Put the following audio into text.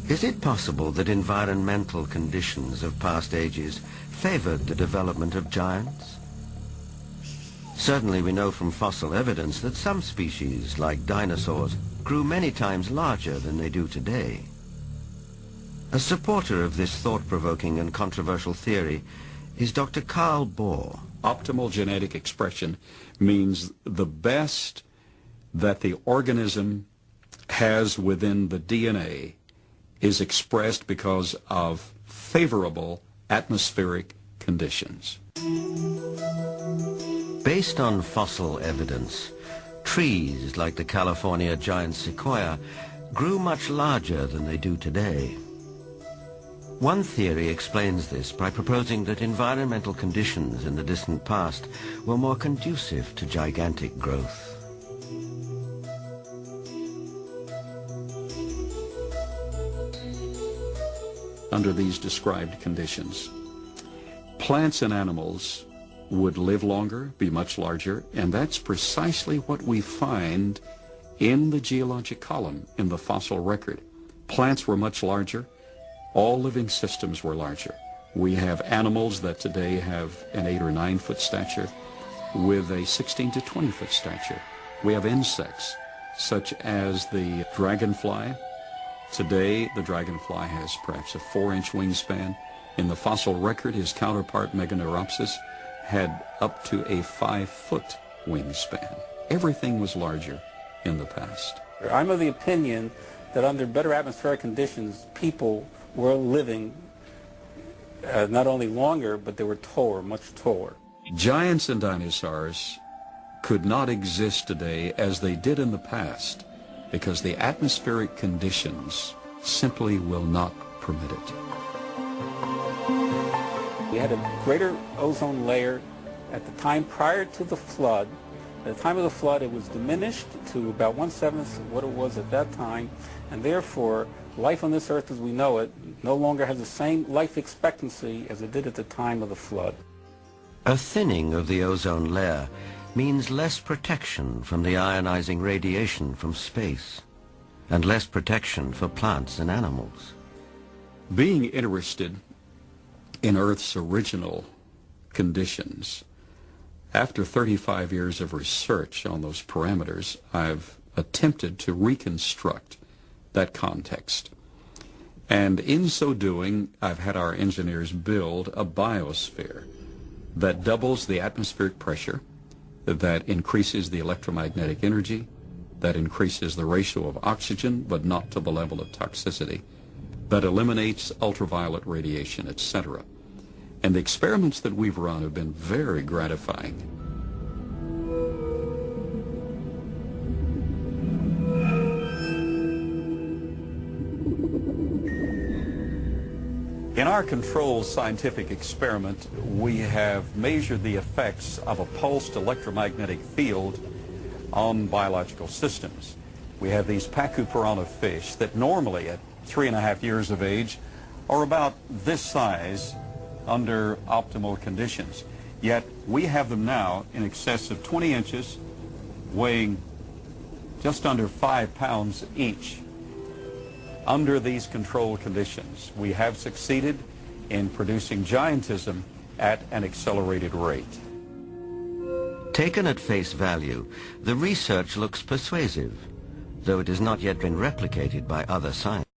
Is it possible that environmental conditions of past ages favored the development of giants? Certainly we know from fossil evidence that some species, like dinosaurs, grew many times larger than they do today. A supporter of this thought-provoking and controversial theory is Dr. Carl Bohr. Optimal genetic expression means the best that the organism has within the DNA is expressed because of favorable atmospheric conditions. Based on fossil evidence, trees like the California giant sequoia grew much larger than they do today. One theory explains this by proposing that environmental conditions in the distant past were more conducive to gigantic growth. Under these described conditions, plants and animals would live longer, be much larger, and that's precisely what we find in the geologic column, in the fossil record. Plants were much larger. All living systems were larger. We have animals that today have an 8 or 9 foot stature with a 16 to 20 foot stature. We have insects such as the dragonfly. Today, the dragonfly has perhaps a 4-inch wingspan. In the fossil record, his counterpart, Meganeuropsis, had up to a 5-foot wingspan. Everything was larger in the past. I'm of the opinion that under better atmospheric conditions, people were living not only longer, but they were taller, much taller. Giants and dinosaurs could not exist today as they did in the past because the atmospheric conditions simply will not permit it. We had a greater ozone layer at the time prior to the flood. At the time of the flood, it was diminished to about 1/7 of what it was at that time, and therefore, life on this earth as we know it no longer has the same life expectancy as it did at the time of the flood. A thinning of the ozone layer means less protection from the ionizing radiation from space, and less protection for plants and animals. Being interested in Earth's original conditions, after 35 years of research on those parameters, I've attempted to reconstruct that context. And in so doing, I've had our engineers build a biosphere that doubles the atmospheric pressure, that increases the electromagnetic energy, that increases the ratio of oxygen, but not to the level of toxicity, that eliminates ultraviolet radiation, etc. And the experiments that we've run have been very gratifying. In our controlled scientific experiment, we have measured the effects of a pulsed electromagnetic field on biological systems. We have these Pacu piranha fish that normally at 3.5 years of age are about this size under optimal conditions. Yet we have them now in excess of 20 inches, weighing just under 5 pounds each. Under these controlled conditions, we have succeeded in producing giantism at an accelerated rate. Taken at face value, the research looks persuasive, though it has not yet been replicated by other scientists.